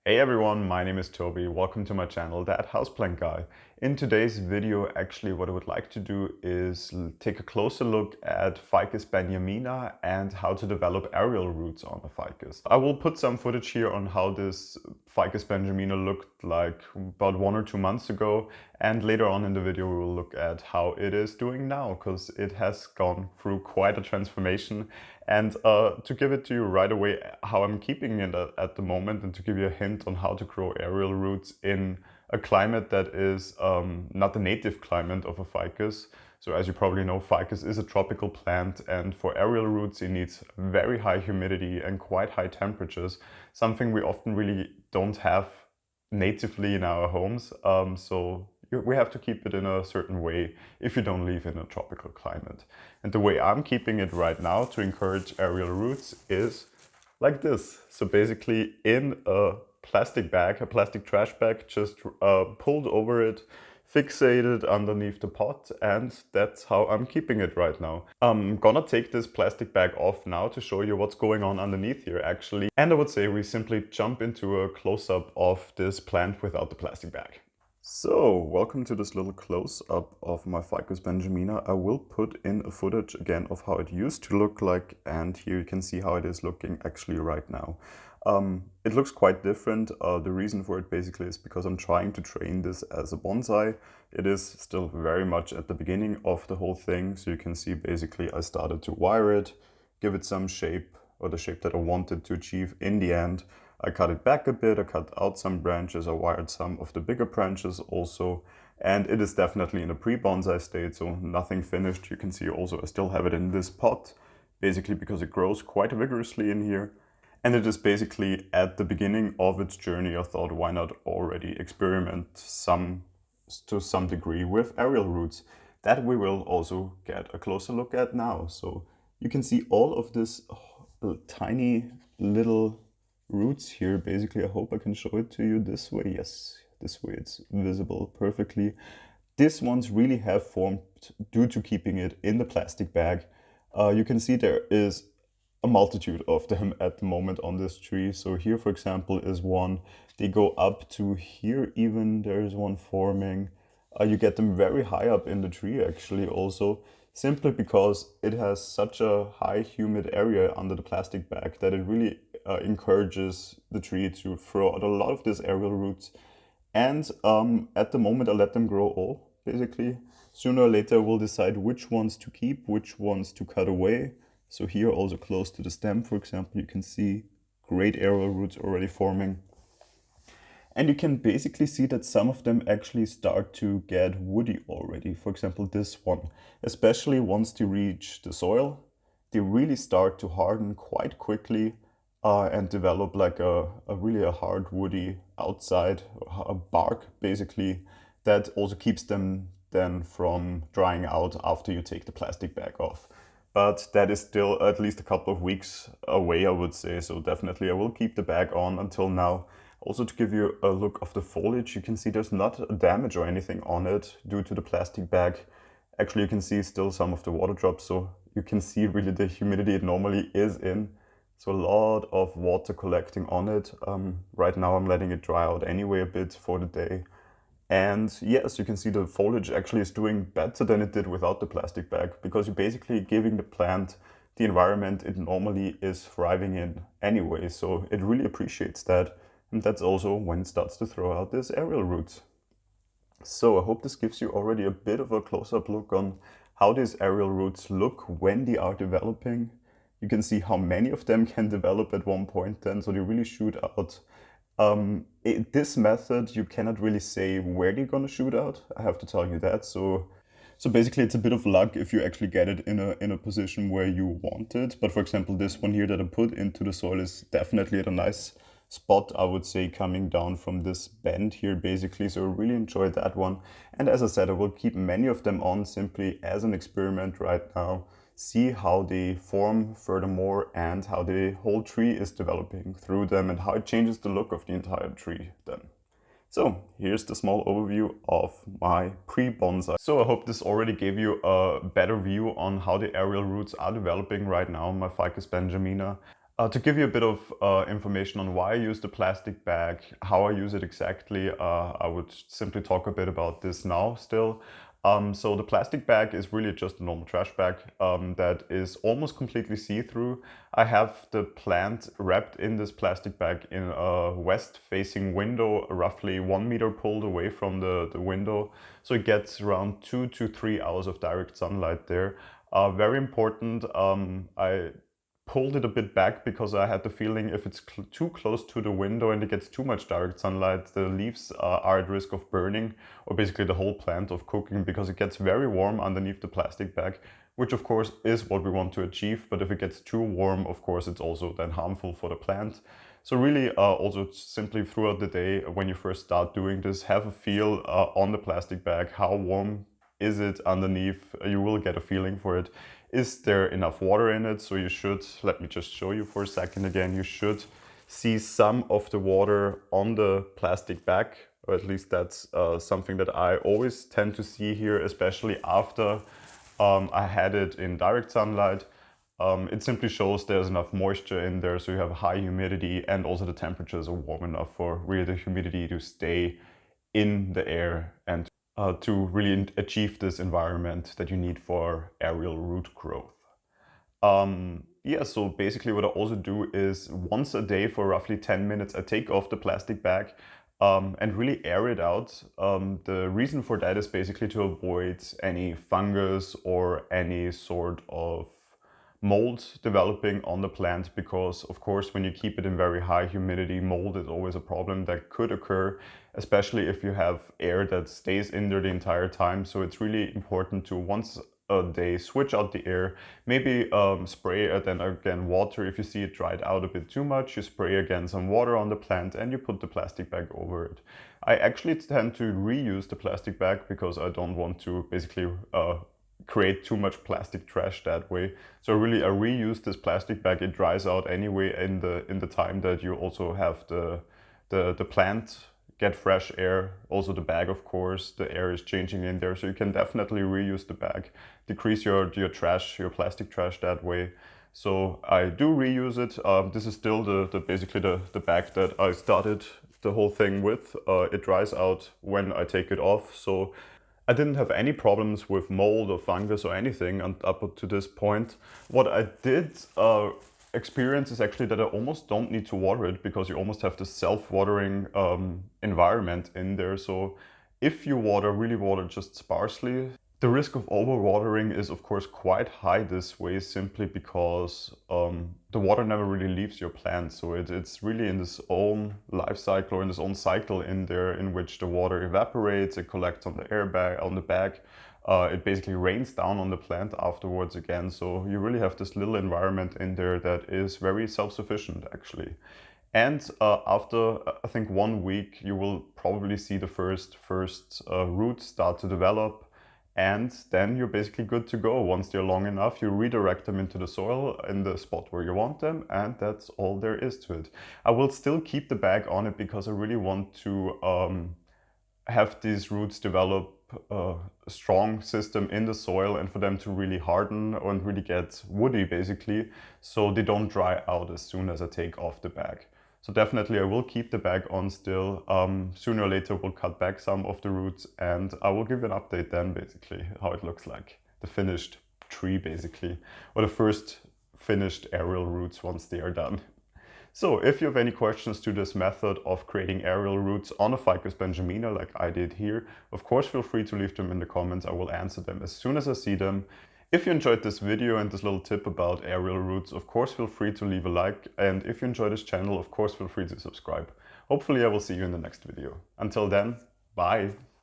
Hey everyone, my name is Toby. Welcome to my channel, That Houseplant Guy. In today's video, actually what I would like to do is take a closer look at Ficus Benjamina and how to develop aerial roots on a ficus. I will put some footage here on how this Ficus Benjamina looked like about 1 or 2 months ago, and later on in the video we will look at how it is doing now, because it has gone through quite a transformation. And to give it to you right away how I'm keeping it at the moment, and to give you a hint on how to grow aerial roots in a climate that is not the native climate of a ficus. So as you probably know, ficus is a tropical plant, and for aerial roots it needs very high humidity and quite high temperatures, something we often really don't have natively in our homes. So we have to keep it in a certain way if you don't live in a tropical climate. And the way I'm keeping it right now to encourage aerial roots is like this. So basically in a plastic bag, a plastic trash bag, just pulled over it, fixated underneath the pot, and that's how I'm keeping it right now. I'm gonna take this plastic bag off now to show you what's going on underneath here actually. And I would say we simply jump into a close-up of this plant without the plastic bag. So, welcome to this little close-up of my Ficus Benjamina. I will put in a footage again of how it used to look like, and here you can see how it is looking actually right now. It looks quite different. The reason for it basically is because I'm trying to train this as a bonsai. It is still very much at the beginning of the whole thing, so you can see basically I started to wire it, give it some shape, or the shape that I wanted to achieve in the end. I cut it back a bit, I cut out some branches, I wired some of the bigger branches also, and it is definitely in a pre-bonsai state, so nothing finished. You can see also I still have it in this pot, basically because it grows quite vigorously in here. And it is basically at the beginning of its journey. I thought, why not already experiment to some degree with aerial roots that we will also get a closer look at now. So you can see all of this tiny little roots here. Basically, I hope I can show it to you this way. Yes, this way it's visible perfectly. These ones really have formed due to keeping it in the plastic bag. You can see there is a multitude of them at the moment on this tree. So here, for example, is one. They go up to here even. There's one forming. You get them very high up in the tree actually also, simply because it has such a high humid area under the plastic bag that it really encourages the tree to throw out a lot of these aerial roots. And at the moment I let them grow all, basically. Sooner or later we'll decide which ones to keep, which ones to cut away. So here also close to the stem, for example, you can see great aerial roots already forming. And you can basically see that some of them actually start to get woody already. For example, this one, especially once they reach the soil, they really start to harden quite quickly and develop like a really hard woody outside, a bark basically, that also keeps them then from drying out after you take the plastic bag off. But that is still at least a couple of weeks away, I would say. So definitely I will keep the bag on until now. Also, to give you a look of the foliage, you can see there's not a damage or anything on it due to the plastic bag. Actually, you can see still some of the water drops, so you can see really the humidity it normally is in. So a lot of water collecting on it. Right now I'm letting it dry out anyway a bit for the day. And yes, you can see the foliage actually is doing better than it did without the plastic bag, because you're basically giving the plant the environment it normally is thriving in anyway. So it really appreciates that. And that's also when it starts to throw out these aerial roots. So I hope this gives you already a bit of a close-up look on how these aerial roots look when they are developing. You can see how many of them can develop at one point then, so they really shoot out. This method, you cannot really say where they're gonna shoot out, I have to tell you that. So basically it's a bit of luck if you actually get it in a position where you want it. But for example, this one here that I put into the soil is definitely at a nice spot, I would say, coming down from this bend here basically. So I really enjoyed that one. And as I said, I will keep many of them on simply as an experiment right now, see how they form furthermore and how the whole tree is developing through them and how it changes the look of the entire tree then. So here's the small overview of my pre-bonsai. So I hope this already gave you a better view on how the aerial roots are developing right now in my Ficus Benjamina. To give you a bit of information on why I use the plastic bag, how I use it exactly, I would simply talk a bit about this now still. So the plastic bag is really just a normal trash bag that is almost completely see-through. I have the plant wrapped in this plastic bag in a west-facing window, roughly 1 meter pulled away from the window. So it gets around 2 to 3 hours of direct sunlight there. Very important, I pulled it a bit back because I had the feeling if it's too close to the window and it gets too much direct sunlight, the leaves are at risk of burning, or basically the whole plant of cooking, because it gets very warm underneath the plastic bag, which of course is what we want to achieve. But if it gets too warm, of course, it's also then harmful for the plant. So really also simply throughout the day, when you first start doing this, have a feel on the plastic bag. How warm is it underneath? You will get a feeling for it. Is there enough water in it? So you should, let me just show you for a second again, you should see some of the water on the plastic bag, or at least that's something that I always tend to see here, especially after I had it in direct sunlight. It simply shows there's enough moisture in there, so you have high humidity, and also the temperatures are warm enough for really the humidity to stay in the air and to really achieve this environment that you need for aerial root growth. Yeah, so basically what I also do is once a day for roughly 10 minutes, I take off the plastic bag and really air it out. The reason for that is basically to avoid any fungus or any sort of mold developing on the plant, because of course when you keep it in very high humidity, mold is always a problem that could occur, especially if you have air that stays in there the entire time. So it's really important to once a day switch out the air, maybe spray it, then again water. If you see it dried out a bit too much, you spray again some water on the plant and you put the plastic bag over it. I actually tend to reuse the plastic bag because I don't want to basically create too much plastic trash that way. So really I reuse this plastic bag. It dries out anyway in the time that you also have the plant get fresh air. Also the bag, of course, the air is changing in there, so you can definitely reuse the bag, decrease your trash, your plastic trash that way. So I do reuse it. This is still basically the bag that I started the whole thing with. It dries out when I take it off, so I didn't have any problems with mold or fungus or anything up to this point. What I did experience is actually that I almost don't need to water it, because you almost have the self-watering environment in there. So if you really water just sparsely, the risk of overwatering is of course quite high this way, simply because the water never really leaves your plant. So it's really in this own life cycle, or in this own cycle in there, in which the water evaporates, it collects on the air bag, on the bag. It basically rains down on the plant afterwards again. So you really have this little environment in there that is very self-sufficient actually. And after I think 1 week, you will probably see the first roots start to develop. And then you're basically good to go. Once they're long enough, you redirect them into the soil in the spot where you want them, and that's all there is to it. I will still keep the bag on it because I really want to have these roots develop a strong system in the soil, and for them to really harden and really get woody basically, so they don't dry out as soon as I take off the bag. So definitely I will keep the bag on still. Sooner or later we'll cut back some of the roots, and I will give you an update then basically how it looks like. The finished tree basically, or the first finished aerial roots once they are done. So if you have any questions to this method of creating aerial roots on a Ficus Benjamina like I did here, of course feel free to leave them in the comments. I will answer them as soon as I see them. If you enjoyed this video and this little tip about aerial roots, of course feel free to leave a like, and if you enjoy this channel, of course feel free to subscribe. Hopefully I will see you in the next video. Until then, bye!